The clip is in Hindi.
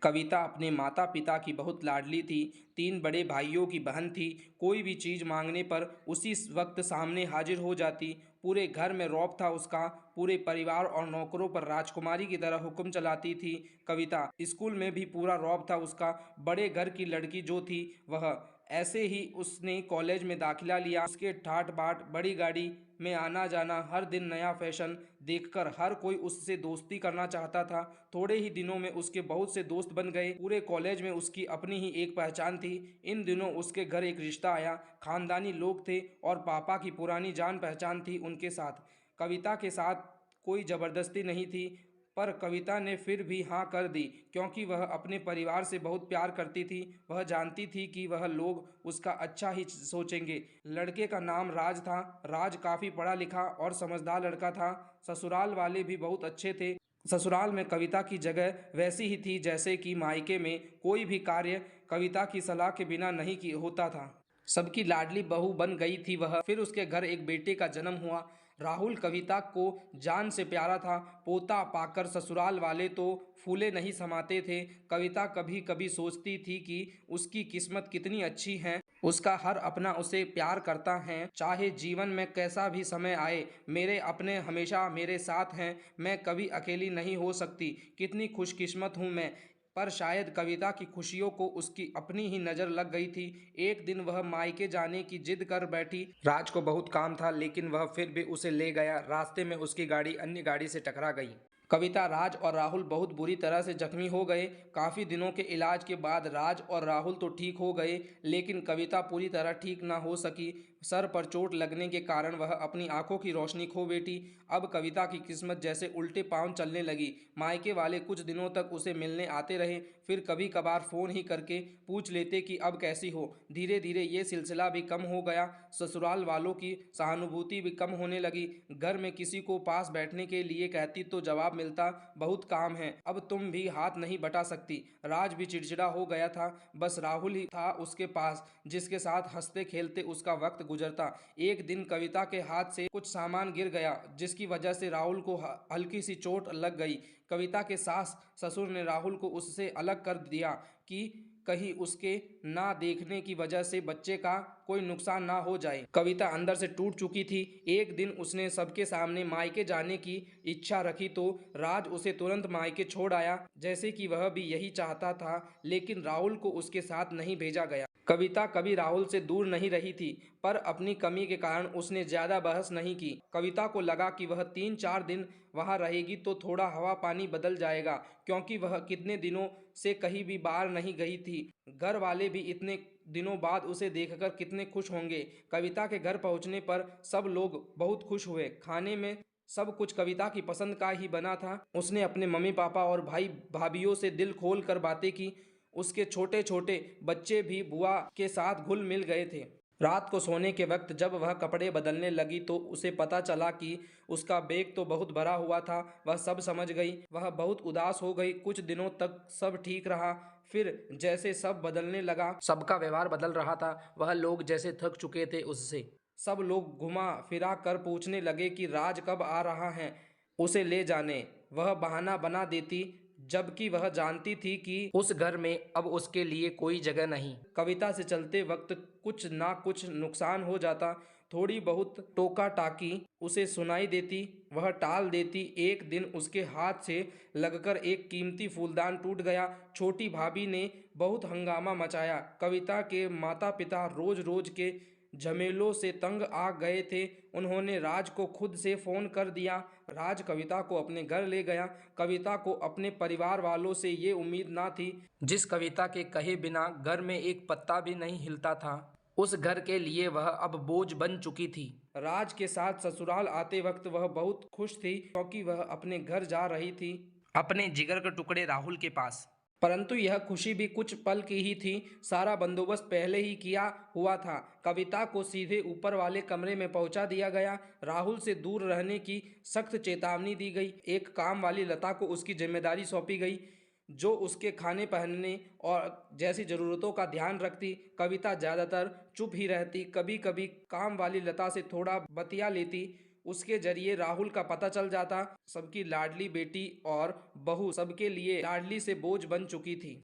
कविता अपने माता पिता की बहुत लाडली थी। 3 बड़े भाइयों की बहन थी। कोई भी चीज़ मांगने पर उसी वक्त सामने हाजिर हो जाती। पूरे घर में रौब था उसका। पूरे परिवार और नौकरों पर राजकुमारी की तरह हुक्म चलाती थी कविता। स्कूल में भी पूरा रौब था उसका। बड़े घर की लड़की जो थी वह। ऐसे ही उसने कॉलेज में दाखिला लिया। उसके ठाट बाट, बड़ी गाड़ी में आना जाना, हर दिन नया फैशन देखकर हर कोई उससे दोस्ती करना चाहता था। थोड़े ही दिनों में उसके बहुत से दोस्त बन गए। पूरे कॉलेज में उसकी अपनी ही एक पहचान थी। इन दिनों उसके घर एक रिश्ता आया। खानदानी लोग थे और पापा की पुरानी जान पहचान थी उनके साथ। कविता के साथ कोई ज़बरदस्ती नहीं थी, पर कविता ने फिर भी हाँ कर दी, क्योंकि वह अपने परिवार से बहुत प्यार करती थी। वह जानती थी कि वह लोग उसका अच्छा ही सोचेंगे। लड़के का नाम राज था। राज काफ़ी पढ़ा लिखा और समझदार लड़का था। ससुराल वाले भी बहुत अच्छे थे। ससुराल में कविता की जगह वैसी ही थी जैसे कि मायके में। कोई भी कार्य कविता की सलाह के बिना नहीं की होता था। सबकी लाडली बहू बन गई थी वह। फिर उसके घर एक बेटे का जन्म हुआ। राहुल कविता को जान से प्यारा था। पोता पाकर ससुराल वाले तो फूले नहीं समाते थे। कविता कभी कभी सोचती थी कि उसकी किस्मत कितनी अच्छी है। उसका हर अपना उसे प्यार करता है, चाहे जीवन में कैसा भी समय आए। मेरे अपने हमेशा मेरे साथ हैं। मैं कभी अकेली नहीं हो सकती। कितनी खुशकिस्मत हूँ मैं। पर शायद कविता की खुशियों को उसकी अपनी ही नज़र लग गई थी। एक दिन वह मायके जाने की जिद कर बैठी। राज को बहुत काम था, लेकिन वह फिर भी उसे ले गया। रास्ते में उसकी गाड़ी अन्य गाड़ी से टकरा गई। कविता, राज और राहुल बहुत बुरी तरह से जख्मी हो गए। काफ़ी दिनों के इलाज के बाद राज और राहुल तो ठीक हो गए, लेकिन कविता पूरी तरह ठीक ना हो सकी। सर पर चोट लगने के कारण वह अपनी आंखों की रोशनी खो बैठी। अब कविता की किस्मत जैसे उल्टे पांव चलने लगी। मायके वाले कुछ दिनों तक उसे मिलने आते रहे, फिर कभी कभार फ़ोन ही करके पूछ लेते कि अब कैसी हो। धीरे धीरे ये सिलसिला भी कम हो गया। ससुराल वालों की सहानुभूति भी कम होने लगी। घर में किसी को पास बैठने के लिए कहती तो जवाब मिलता, बहुत काम है, अब तुम भी हाथ नहीं बटा सकती। राज भी चिड़चिड़ा हो गया था। बस राहुल ही था उसके पास, जिसके साथ हंसते खेलते उसका वक्त गुजरता। एक दिन कविता के हाथ से कुछ सामान गिर गया, जिसकी वजह से राहुल को हल्की सी चोट लग गई। कविता के सास ससुर ने राहुल को उससे अलग कर दिया कि कहीं उसके ना देखने की वजह से बच्चे का कोई नुकसान ना हो जाए। कविता अंदर से टूट चुकी थी। एक दिन उसने सबके सामने मायके जाने की इच्छा रखी तो राज उसे तुरंत मायके छोड़ आया, जैसे कि वह भी यही चाहता था। लेकिन राहुल को उसके साथ नहीं भेजा गया। कविता कभी राहुल से दूर नहीं रही थी, पर अपनी कमी के कारण उसने ज्यादा बहस नहीं की। कविता को लगा कि वह 3-4 दिन वहां रहेगी तो थोड़ा हवा पानी बदल जाएगा, क्योंकि वह कितने दिनों से कहीं भी बाहर नहीं गई थी। घर वाले भी इतने दिनों बाद उसे देखकर कितने खुश होंगे। कविता के घर पहुंचने पर सब लोग बहुत खुश हुए। खाने में सब कुछ कविता की पसंद का ही बना था। उसने अपने मम्मी पापा और भाई भाभीियों से दिल खोल कर बातें की। उसके छोटे छोटे बच्चे भी बुआ के साथ घुल मिल गए थे। रात को सोने के वक्त जब वह कपड़े बदलने लगी तो उसे पता चला कि उसका बैग तो बहुत भरा हुआ था। वह सब समझ गई। वह बहुत उदास हो गई। कुछ दिनों तक सब ठीक रहा, फिर जैसे सब बदलने लगा, सबका व्यवहार बदल रहा था। वह लोग जैसे थक चुके थे उससे। सब लोग घुमा फिरा कर पूछने लगे कि राज कब आ रहा है, उसे ले जाने। वह बहाना बना देती, जबकि वह जानती थी कि उस घर में अब उसके लिए कोई जगह नहीं। कविता से चलते वक्त कुछ ना कुछ नुकसान हो जाता। थोड़ी बहुत टोका टाकी उसे सुनाई देती, वह टाल देती। एक दिन उसके हाथ से लगकर एक कीमती फूलदान टूट गया। छोटी भाभी ने बहुत हंगामा मचाया। कविता के माता पिता रोज रोज के झमेलों से तंग आ गए थे। उन्होंने राज को खुद से फोन कर दिया। राज कविता को अपने घर ले गया। कविता को अपने परिवार वालों से ये उम्मीद ना थी। जिस कविता के कहे बिना घर में एक पत्ता भी नहीं हिलता था, उस घर के लिए वह अब बोझ बन चुकी थी। राज के साथ ससुराल आते वक्त वह बहुत खुश थी, क्योंकि वह अपने घर जा रही थी, अपने जिगर के टुकड़े राहुल के पास। परंतु यह खुशी भी कुछ पल की ही थी। सारा बंदोबस्त पहले ही किया हुआ था। कविता को सीधे ऊपर वाले कमरे में पहुंचा दिया गया। राहुल से दूर रहने की सख्त चेतावनी दी गई। एक काम वाली लता को उसकी जिम्मेदारी सौंपी गई, जो उसके खाने पहनने और जैसी ज़रूरतों का ध्यान रखती। कविता ज़्यादातर चुप ही रहती। कभी कभी काम वाली लता से थोड़ा बतिया लेती। उसके जरिए राहुल का पता चल जाता। सबकी लाडली बेटी और बहू सबके लिए लाडली से बोझ बन चुकी थी।